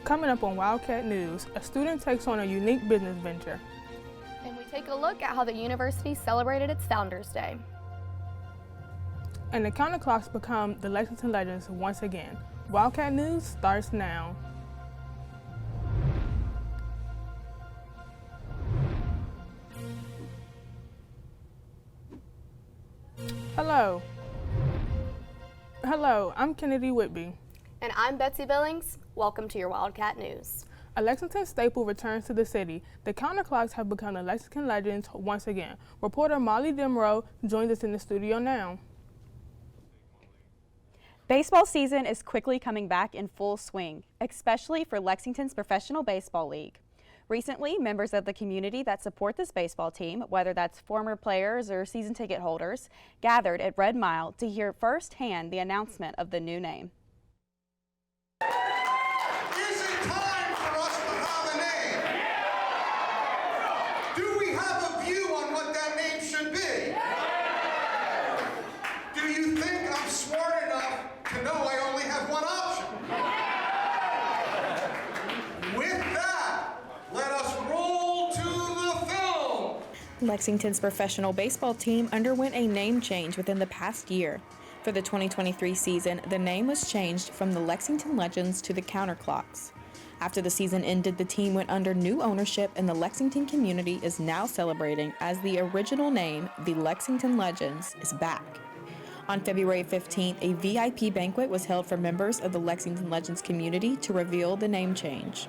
Coming up on Wildcat News, a student takes on a unique business venture. And we take a look at how the university celebrated its Founders Day. And the counterclocks become the Lexington Legends once again. Wildcat News starts now. Hello, I'm Kennedy Whitby. And I'm Betsy Billings. Welcome to your Wildcat News. A Lexington staple returns to the city. The counterclocks have become the Lexington Legends once again. Reporter Molly Demrow joins us in the studio now. Baseball season is quickly coming back in full swing, especially for Lexington's Professional Baseball League. Recently, members of the community that support this baseball team, whether that's former players or season ticket holders, gathered at Red Mile to hear firsthand the announcement of the new name. Is it time for us to have a name? Do we have a view on what that name should be? Do you think I'm smart enough to know I only have one option? With that, let us roll to the film. Lexington's professional baseball team underwent a name change within the past year. For the 2023 season, the name was changed from the Lexington Legends to the Counterclocks. After the season ended, the team went under new ownership, and the Lexington community is now celebrating as the original name, the Lexington Legends, is back. On February 15th, a VIP banquet was held for members of the Lexington Legends community to reveal the name change.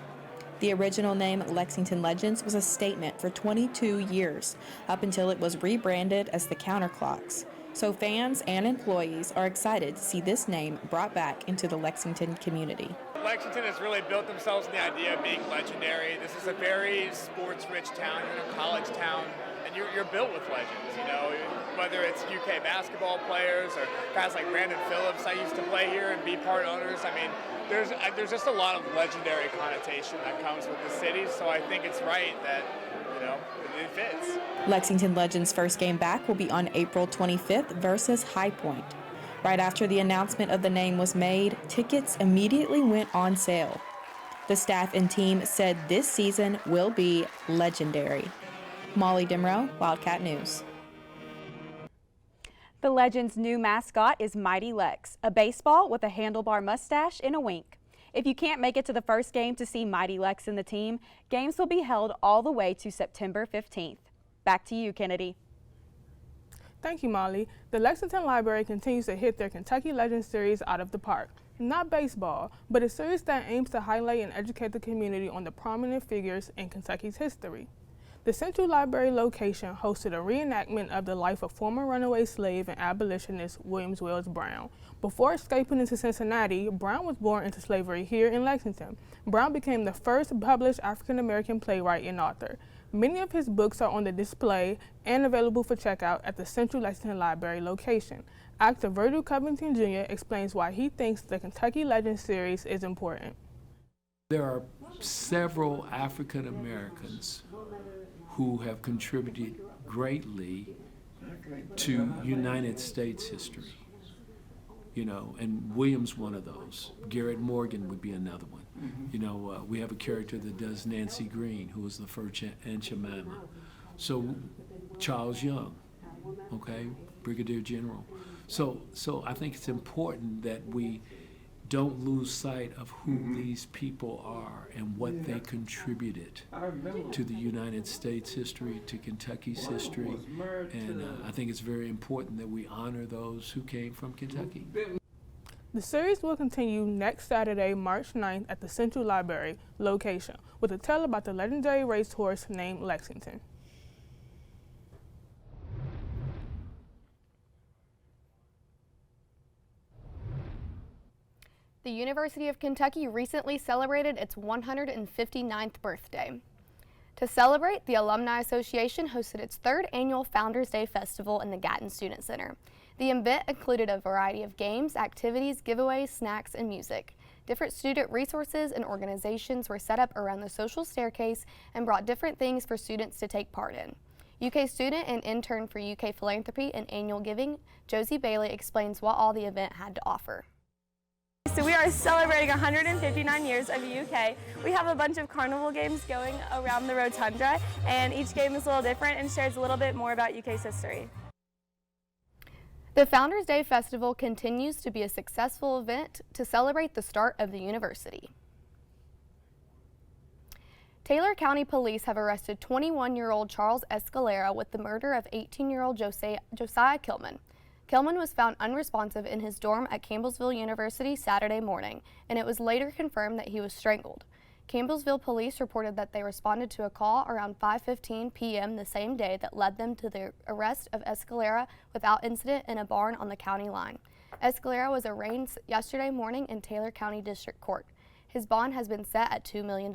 The original name Lexington Legends was a statement for 22 years, up until it was rebranded as the Counterclocks. So fans and employees are excited to see this name brought back into the Lexington community. Lexington has really built themselves in the idea of being legendary. This is a very sports-rich town, a college town, and you're built with legends, you know, whether it's UK basketball players or guys like Brandon Phillips that used to play here and be part owners. I mean, there's just a lot of legendary connotation that comes with the city, so I think it's right that, you know, it fits. Lexington Legends' first game back will be on April 25th versus High Point. Right after the announcement of the name was made, tickets immediately went on sale. The staff and team said this season will be legendary. Molly Demrow, Wildcat News. The Legends' new mascot is Mighty Lex, a baseball with a handlebar mustache and a wink. If you can't make it to the first game to see Mighty Lex and the team, games will be held all the way to September 15th. Back to you, Kennedy. Thank you, Molly. The Lexington Library continues to hit their Kentucky Legends series out of the park. Not baseball, but a series that aims to highlight and educate the community on the prominent figures in Kentucky's history. The Central Library location hosted a reenactment of the life of former runaway slave and abolitionist William Wells Brown. Before escaping into Cincinnati, Brown was born into slavery here in Lexington. Brown became the first published African-American playwright and author. Many of his books are on the display and available for checkout at the Central Lexington Library location. Actor Virgil Covington Jr. explains why he thinks the Kentucky Legends series is important. There are several African Americans who have contributed greatly to United States history. You know, and William's one of those. Garrett Morgan would be another one. You know, we have a character that does Nancy Green, who was the first Aunt Jemima. So Charles Young, okay, Brigadier General. So I think it's important that we don't lose sight of who these people are and what they contributed to the United States history, to Kentucky's history, and I think it's very important that we honor those who came from Kentucky. The series will continue next Saturday, March 9th at the Central Library location with a tale about the legendary racehorse named Lexington. The University of Kentucky recently celebrated its 159th birthday. To celebrate, the Alumni Association hosted its third annual Founders Day Festival in the Gatton Student Center. The event included a variety of games, activities, giveaways, snacks, and music. Different student resources and organizations were set up around the social staircase and brought different things for students to take part in. UK student and intern for UK Philanthropy and Annual Giving, Josie Bailey explains what all the event had to offer. So we are celebrating 159 years of UK. We have a bunch of carnival games going around the rotunda, and each game is a little different and shares a little bit more about UK's history. The Founders Day Festival continues to be a successful event to celebrate the start of the university. Taylor County Police have arrested 21-year-old Charles Escalera with the murder of 18-year-old Josiah Kilman. Kilman was found unresponsive in his dorm at Campbellsville University Saturday morning, and it was later confirmed that he was strangled. Campbellsville police reported that they responded to a call around 5:15 p.m. the same day that led them to the arrest of Escalera without incident in a barn on the county line. Escalera was arraigned yesterday morning in Taylor County District Court. His bond has been set at $2 million.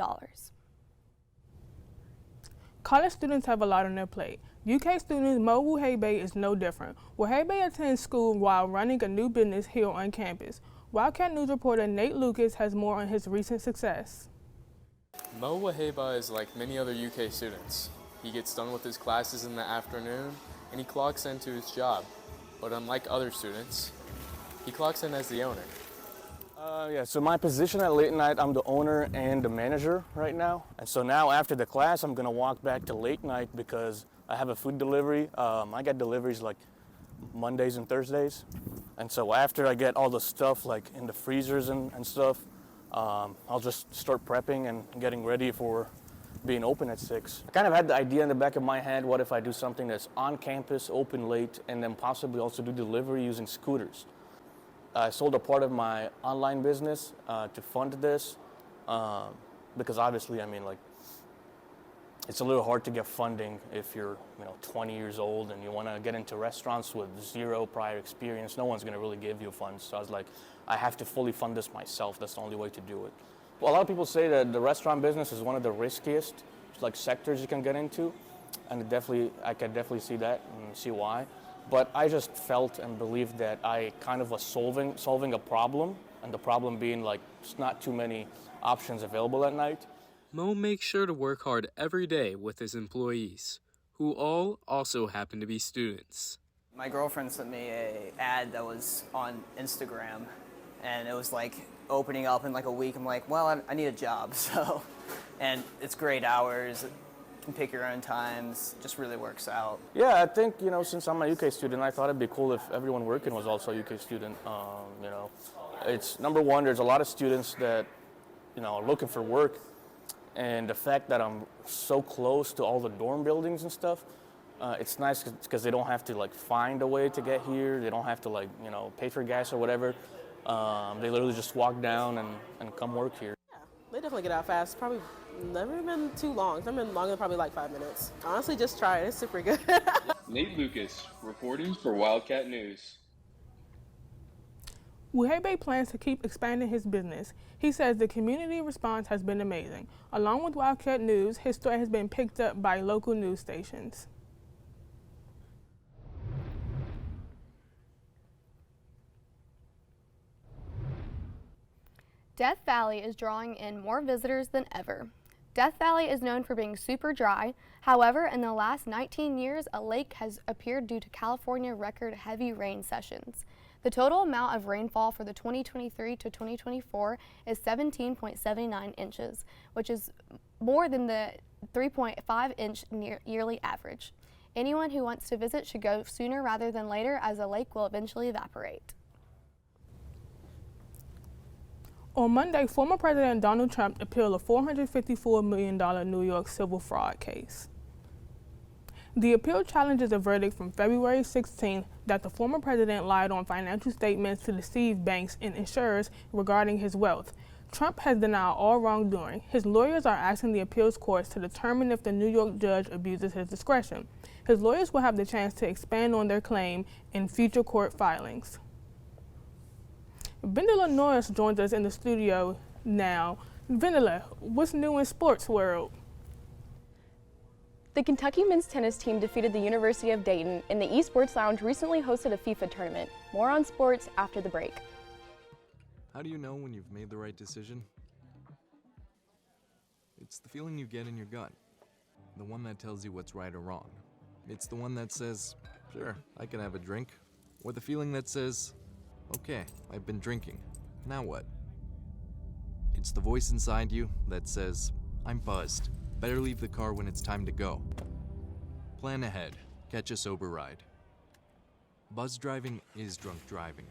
College students have a lot on their plate. UK student Mo Wuhebe is no different. Wuhebe attends school while running a new business here on campus. Wildcat News reporter Nate Lucas has more on his recent success. Mo Waheba is like many other UK students. He gets done with his classes in the afternoon and he clocks into his job. But unlike other students, he clocks in as the owner. So my position at Late Night, I'm the owner and the manager right now. And so now after the class, I'm gonna walk back to Late Night because I have a food delivery. I get deliveries like Mondays and Thursdays. And so after I get all the stuff like in the freezers and stuff, I'll just start prepping and getting ready for being open at 6. I kind of had the idea in the back of my head, what if I do something that's on campus, open late, and then possibly also do delivery using scooters. I sold a part of my online business to fund this because obviously, I mean, like, it's a little hard to get funding if you're, 20 years old and you want to get into restaurants with zero prior experience. No one's going to really give you funds. So I was like, I have to fully fund this myself. That's the only way to do it. Well, a lot of people say that the restaurant business is one of the riskiest sectors you can get into, and I can definitely see that and see why. But I just felt and believed that I kind of was solving a problem, and the problem being just not too many options available at night. Mo makes sure to work hard every day with his employees, who all also happen to be students. My girlfriend sent me an ad that was on Instagram, and it was opening up in a week. I'm like, well, I need a job, so, and it's great hours. You can pick your own times, just really works out. Yeah, I think, since I'm a UK student, I thought it'd be cool if everyone working was also a UK student. It's number one, there's a lot of students that, are looking for work, and the fact that I'm so close to all the dorm buildings and stuff, it's nice because they don't have to find a way to get here. They don't have to pay for gas or whatever. They literally just walk down and come work here. Yeah, they definitely get out fast. Probably never been too long. It's been longer than probably 5 minutes. Honestly, just try it. It's super good. Nate Lucas, reporting for Wildcat News. Wuhebe plans to keep expanding his business. He says the community response has been amazing. Along with Wildcat News, his story has been picked up by local news stations. Death Valley is drawing in more visitors than ever. Death Valley is known for being super dry. However, in the last 19 years, a lake has appeared due to California record heavy rain sessions. The total amount of rainfall for the 2023 to 2024 is 17.79 inches, which is more than the 3.5-inch yearly average. Anyone who wants to visit should go sooner rather than later, as the lake will eventually evaporate. On Monday, former President Donald Trump appealed a $454 million New York civil fraud case. The appeal challenges a verdict from February 16th that the former president lied on financial statements to deceive banks and insurers regarding his wealth. Trump has denied all wrongdoing. His lawyers are asking the appeals courts to determine if the New York judge abuses his discretion. His lawyers will have the chance to expand on their claim in future court filings. Vendela Norris joins us in the studio now. Vendela, what's new in sports world? The Kentucky men's tennis team defeated the University of Dayton, and the eSports Lounge recently hosted a FIFA tournament. More on sports after the break. How do you know when you've made the right decision? It's the feeling you get in your gut, the one that tells you what's right or wrong. It's the one that says, sure, I can have a drink, or the feeling that says, okay, I've been drinking, Now what? It's the voice inside you that says, I'm buzzed. Better leave the car when it's time to go. Plan ahead. Catch a sober ride. Buzz driving is drunk driving.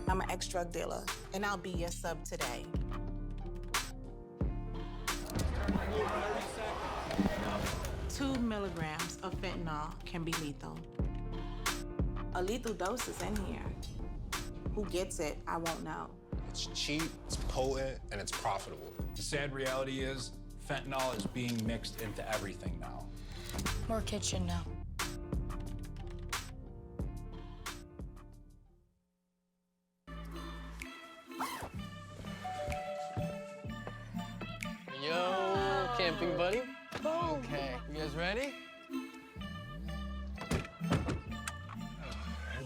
I'm an ex-drug dealer, and I'll be your sub today. Two milligrams of fentanyl can be lethal. A lethal dose is in here. Who gets it, I won't know. It's cheap, it's potent, and it's profitable. The sad reality is, fentanyl is being mixed into everything now. More kitchen now. Yo, camping buddy. Okay, you guys ready?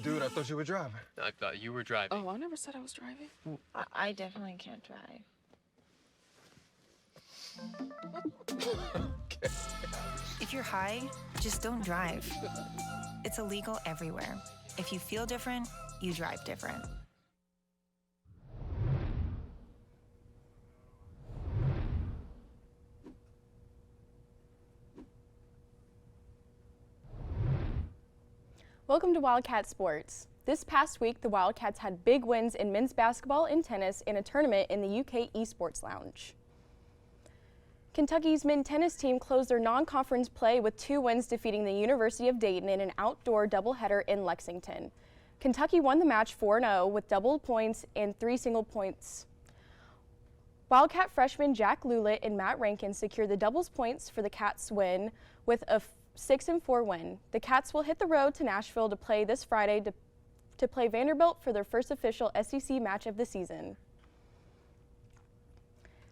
Dude, I thought you were driving. I thought you were driving. Oh, I never said I was driving. I definitely can't drive. If you're high, just don't drive. It's illegal everywhere. If you feel different, you drive different. Welcome to Wildcat Sports. This past week, the Wildcats had big wins in men's basketball and tennis in a tournament in the UK Esports Lounge. Kentucky's men's tennis team closed their non-conference play with 2 wins, defeating the University of Dayton in an outdoor doubleheader in Lexington. Kentucky won the match 4-0 with double points and 3 single points. Wildcat freshmen Jack Lulitt and Matt Rankin secured the doubles points for the Cats' win with a 6-4 win. The Cats will hit the road to Nashville to play this Friday to play Vanderbilt for their first official SEC match of the season.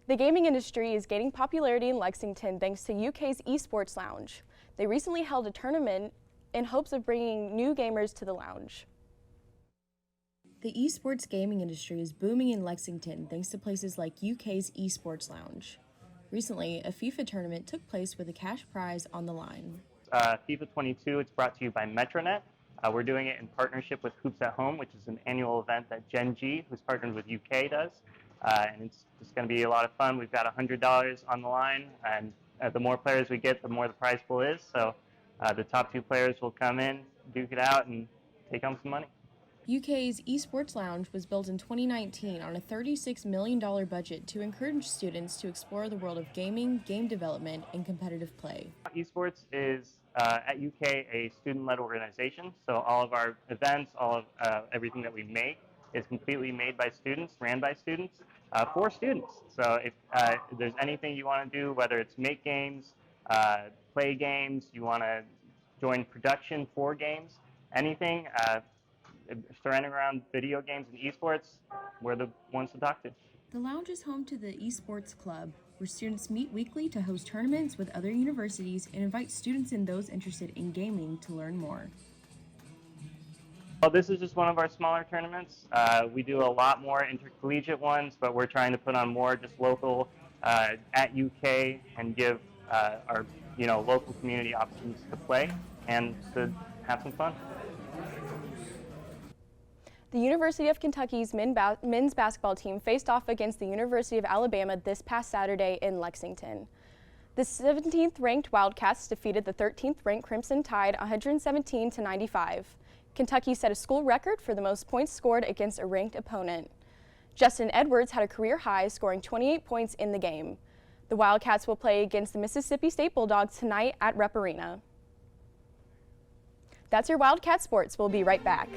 The gaming industry is gaining popularity in Lexington thanks to UK's Esports Lounge. They recently held a tournament in hopes of bringing new gamers to the lounge. The esports gaming industry is booming in Lexington thanks to places like UK's Esports Lounge. Recently, a FIFA tournament took place with a cash prize on the line. FIFA 22, it's brought to you by Metronet. We're doing it in partnership with Hoops at Home, which is an annual event that Gen G, who's partnered with UK, does. And it's just going to be a lot of fun. We've got $100 on the line, and the more players we get, the more the prize pool is. So the top 2 players will come in, duke it out, and take home some money. UK's Esports Lounge was built in 2019 on a $36 million budget to encourage students to explore the world of gaming, game development, and competitive play. Esports is, at UK, a student-led organization, so all of our events, all of everything that we make is completely made by students, ran by students, for students. So if there's anything you want to do, whether it's make games, play games, you want to join production for games, anything, surrounding around video games and esports, we're the ones to talk to. The lounge is home to the Esports Club, where students meet weekly to host tournaments with other universities and invite students and those interested in gaming to learn more. Well, this is just one of our smaller tournaments. We do a lot more intercollegiate ones, but we're trying to put on more just local at UK and give our local community options to play and to have some fun. The University of Kentucky's men's basketball team faced off against the University of Alabama this past Saturday in Lexington. The 17th ranked Wildcats defeated the 13th ranked Crimson Tide 117-95. Kentucky set a school record for the most points scored against a ranked opponent. Justin Edwards had a career high, scoring 28 points in the game. The Wildcats will play against the Mississippi State Bulldogs tonight at Rep Arena. That's your Wildcat Sports. We'll be right back.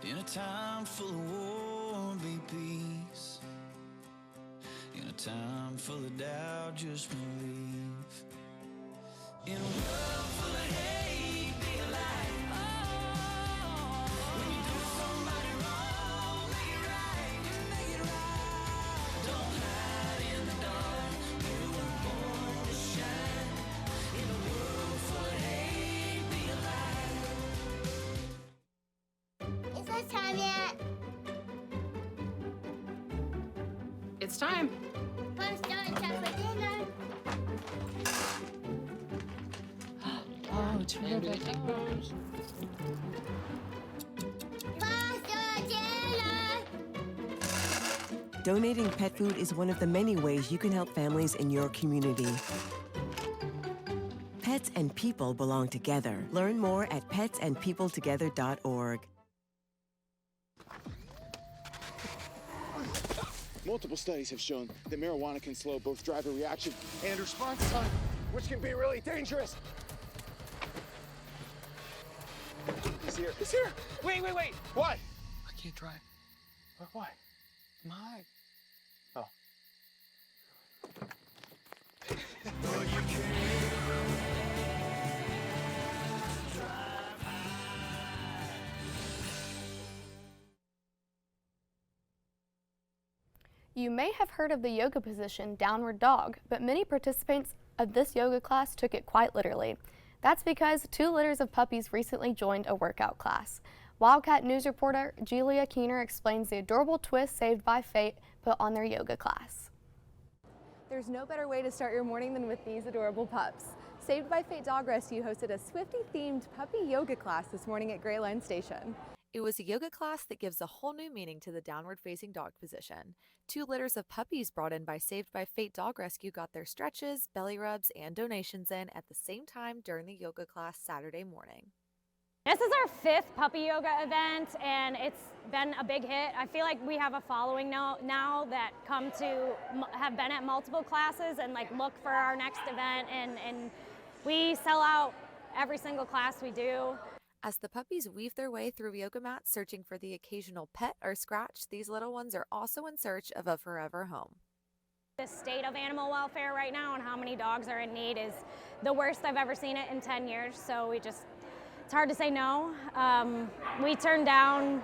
In a time full of war, be peace. In a time full of doubt, just believe. In a world full of hate, be a light. Oh, when you do somebody wrong, make it right. Make it right. Don't hide in the dark. You were born to shine. In a world full of hate, be a light. Is it time yet? It's time. But Man, do they take pictures? Donating pet food is one of the many ways you can help families in your community. Pets and people belong together. Learn more at petsandpeopletogether.org. Multiple studies have shown that marijuana can slow both driver reaction and response time, which can be really dangerous. He's here. He's here. Wait. What? I can't drive. Why? I'm high. Oh. You may have heard of the yoga position, downward dog, but many participants of this yoga class took it quite literally. That's because 2 litters of puppies recently joined a workout class. Wildcat News reporter Julia Keener explains the adorable twist Saved by Fate put on their yoga class. There's no better way to start your morning than with these adorable pups. Saved by Fate Dog Rescue hosted a Swiftie-themed puppy yoga class this morning at Gray Line Station. It was a yoga class that gives a whole new meaning to the downward-facing dog position. 2 litters of puppies brought in by Saved by Fate Dog Rescue got their stretches, belly rubs, and donations in at the same time during the yoga class Saturday morning. This is our 5th puppy yoga event, and it's been a big hit. I feel like we have a following now that come to have been at multiple classes and like look for our next event, and we sell out every single class we do. As the puppies weave their way through yoga mats searching for the occasional pet or scratch, these little ones are also in search of a forever home. The state of animal welfare right now and how many dogs are in need is the worst I've ever seen it in 10 years, so it's hard to say no. We turn down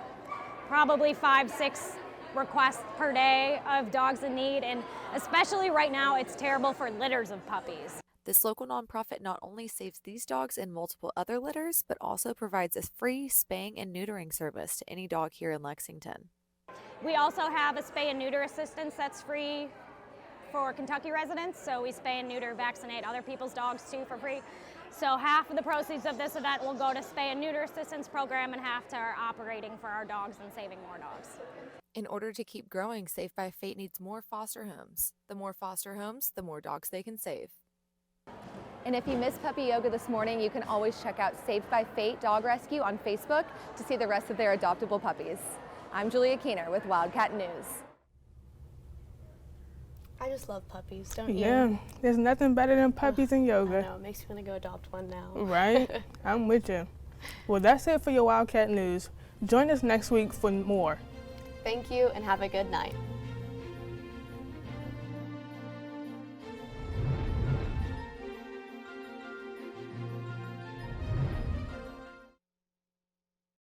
probably 5-6 requests per day of dogs in need, and especially right now it's terrible for litters of puppies. This local nonprofit not only saves these dogs and multiple other litters, but also provides a free spaying and neutering service to any dog here in Lexington. We also have a spay and neuter assistance that's free for Kentucky residents, so we spay and neuter, vaccinate other people's dogs too for free. So half of the proceeds of this event will go to spay and neuter assistance program and half to our operating for our dogs and saving more dogs. In order to keep growing, Saved by Fate needs more foster homes. The more foster homes, the more dogs they can save. And if you missed puppy yoga this morning, you can always check out Saved by Fate Dog Rescue on Facebook to see the rest of their adoptable puppies. I'm Julia Keener with Wildcat News. I just love puppies, don't you? Yeah, there's nothing better than puppies and yoga. I know, it makes me want to go adopt one now. Right? I'm with you. Well, that's it for your Wildcat News. Join us next week for more. Thank you and have a good night.